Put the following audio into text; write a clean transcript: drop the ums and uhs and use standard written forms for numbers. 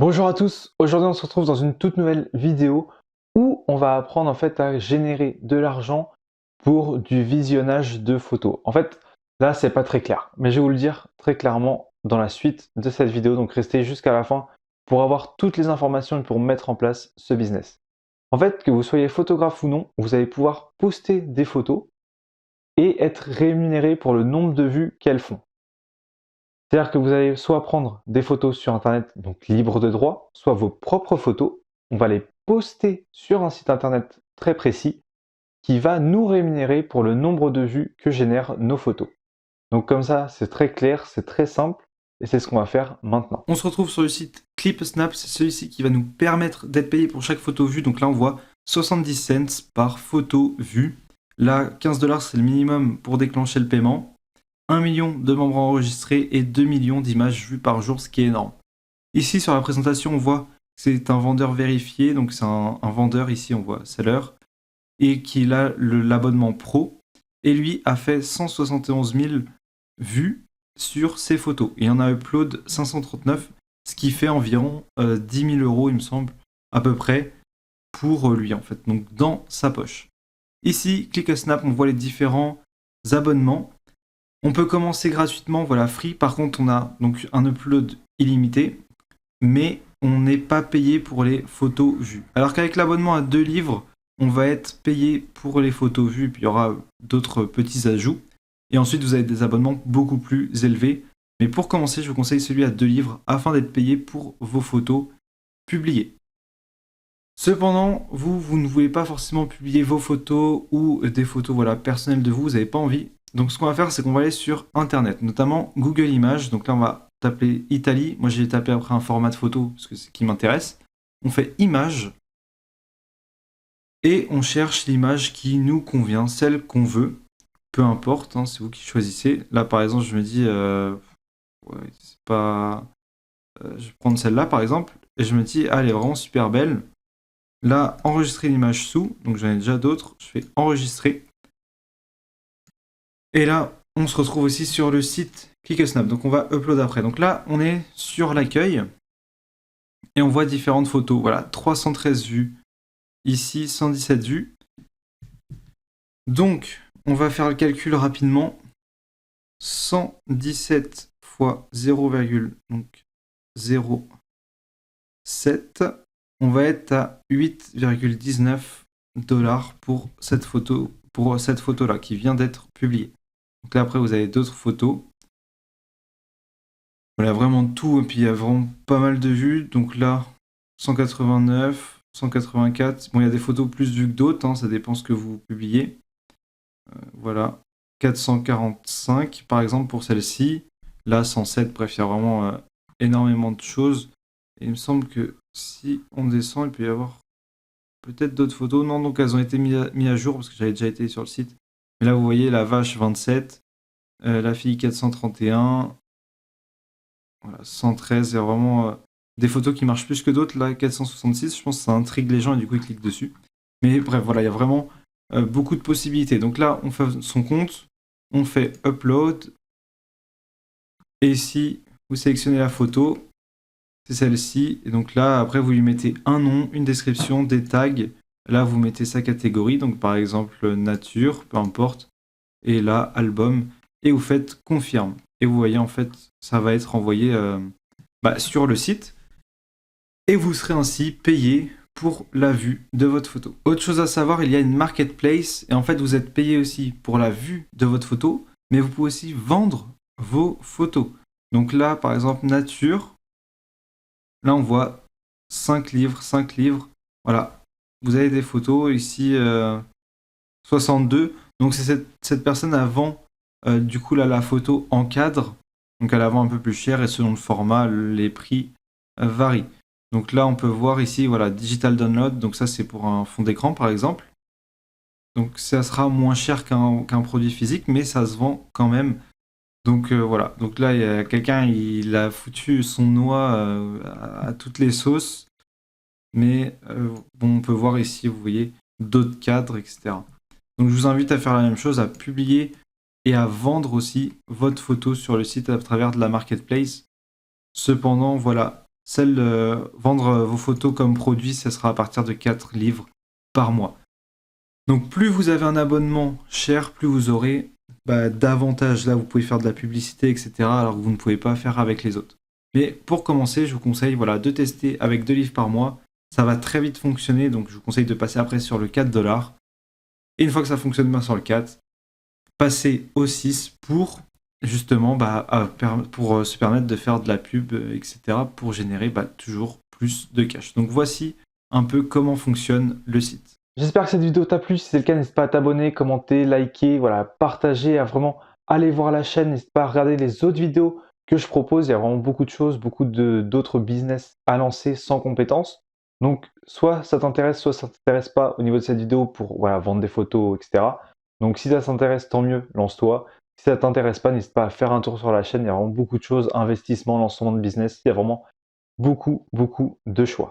Bonjour à tous, aujourd'hui on se retrouve dans une toute nouvelle vidéo où on va apprendre en fait à générer de l'argent pour du visionnage de photos. En fait, là c'est pas très clair, mais je vais vous le dire très clairement dans la suite de cette vidéo, donc restez jusqu'à la fin pour avoir toutes les informations et pour mettre en place ce business. En fait, que vous soyez photographe ou non, vous allez pouvoir poster des photos et être rémunéré pour le nombre de vues qu'elles font. C'est-à-dire que vous allez soit prendre des photos sur internet, donc libres de droit, soit vos propres photos. On va les poster sur un site internet très précis qui va nous rémunérer pour le nombre de vues que génèrent nos photos. Donc comme ça, c'est très clair, c'est très simple et c'est ce qu'on va faire maintenant. On se retrouve sur le site ClipSnap, c'est celui-ci qui va nous permettre d'être payé pour chaque photo vue. Donc là, on voit 70 cents par photo vue. Là, 15 $ c'est le minimum pour déclencher le paiement. 1 million de membres enregistrés et 2 millions d'images vues par jour, ce qui est énorme. Ici, sur la présentation, on voit que c'est un vendeur vérifié. Donc c'est un vendeur, ici on voit seller, et qui a l'abonnement pro. Et lui a fait 171 000 vues sur ses photos. Il en a upload 539, ce qui fait environ 10 000 euros, il me semble, à peu près, pour lui, en fait, donc dans sa poche. Ici, Click a Snap, on voit les différents abonnements. On peut commencer gratuitement, voilà, free. Par contre, on a donc un upload illimité, mais on n'est pas payé pour les photos vues. Alors qu'avec l'abonnement à 2 livres, on va être payé pour les photos vues, puis il y aura d'autres petits ajouts. Et ensuite, vous avez des abonnements beaucoup plus élevés. Mais pour commencer, je vous conseille celui à 2 livres afin d'être payé pour vos photos publiées. Cependant, vous ne voulez pas forcément publier vos photos ou des photos personnelles de vous, vous n'avez pas envie. Donc ce qu'on va faire, c'est qu'on va aller sur Internet, notamment Google Images. Donc là, on va taper Italie. Moi, j'ai tapé après un format de photo, parce que c'est ce qui m'intéresse. On fait Images. Et on cherche l'image qui nous convient, celle qu'on veut. Peu importe, hein, c'est vous qui choisissez. Là, par exemple, je me dis, ouais, c'est pas... je vais prendre celle-là, par exemple, et je me dis, ah, elle est vraiment super belle. Là, enregistrer l'image sous, donc j'en ai déjà d'autres. Je fais enregistrer. Et là, on se retrouve aussi sur le site ClickSnap. Donc on va upload après. Donc là, on est sur l'accueil et on voit différentes photos. Voilà, 313 vues. Ici, 117 vues. Donc, on va faire le calcul rapidement. 117 fois 0,07. On va être à 8,19 $ pour cette photo-là qui vient d'être publiée. Donc là, après, vous avez d'autres photos. Voilà, vraiment tout. Et puis, il y a vraiment pas mal de vues. Donc là, 189, 184. Bon, il y a des photos plus vues que d'autres. Hein, ça dépend ce que vous publiez. Voilà. 445, par exemple, pour celle-ci. Là, 107. Bref, il y a vraiment énormément de choses. Et il me semble que si on descend, il peut y avoir peut-être d'autres photos. Non, donc elles ont été mises à jour parce que j'avais déjà été sur le site. Mais là, vous voyez la vache 27, la fille 431, voilà, 113. Il y a vraiment des photos qui marchent plus que d'autres. Là, 466, je pense que ça intrigue les gens et du coup, ils cliquent dessus. Mais bref, voilà, il y a vraiment beaucoup de possibilités. Donc là, on fait son compte, on fait upload. Et ici, vous sélectionnez la photo, c'est celle-ci. Et donc là, après, vous lui mettez un nom, une description, des tags. Là, vous mettez sa catégorie, donc par exemple nature, peu importe. Et là, album. Et vous faites confirme. Et vous voyez, en fait, ça va être envoyé sur le site. Et vous serez ainsi payé pour la vue de votre photo. Autre chose à savoir, il y a une marketplace. Et en fait, vous êtes payé aussi pour la vue de votre photo. Mais vous pouvez aussi vendre vos photos. Donc là, par exemple, nature. Là, on voit 5 livres, 5 livres. Voilà. Vous avez des photos ici, 62. Donc, c'est cette personne, elle vend du coup là, la photo en cadre. Donc, elle la vend un peu plus cher et selon le format, les prix varient. Donc là, on peut voir ici, voilà, Digital Download. Donc, ça, c'est pour un fond d'écran, par exemple. Donc, ça sera moins cher qu'un produit physique, mais ça se vend quand même. Donc voilà, donc là il y a quelqu'un, il a foutu son noix à toutes les sauces, mais bon, on peut voir ici, vous voyez, d'autres cadres, etc. Donc je vous invite à faire la même chose, à publier et à vendre aussi votre photo sur le site à travers de la marketplace. Cependant, voilà, vendre vos photos comme produit, ça sera à partir de 4 livres par mois. Donc plus vous avez un abonnement cher, plus vous aurez d'avantages. Là, vous pouvez faire de la publicité, etc. alors que vous ne pouvez pas faire avec les autres. Mais pour commencer, je vous conseille de tester avec 2 livres par mois. Ça va très vite fonctionner, donc je vous conseille de passer après sur le 4 $. Et une fois que ça fonctionne bien sur le 4, passer au 6 pour justement pour se permettre de faire de la pub, etc. pour générer toujours plus de cash. Donc voici un peu comment fonctionne le site. J'espère que cette vidéo t'a plu. Si c'est le cas, n'hésite pas à t'abonner, commenter, liker, voilà, partager, à vraiment aller voir la chaîne. N'hésite pas à regarder les autres vidéos que je propose. Il y a vraiment beaucoup de choses, beaucoup d'autres business à lancer sans compétences. Donc, soit ça t'intéresse, soit ça t'intéresse pas au niveau de cette vidéo pour voilà, vendre des photos, etc. Donc, si ça t'intéresse, tant mieux, lance-toi. Si ça t'intéresse pas, n'hésite pas à faire un tour sur la chaîne. Il y a vraiment beaucoup de choses, investissement, lancement de business. Il y a vraiment beaucoup, beaucoup de choix.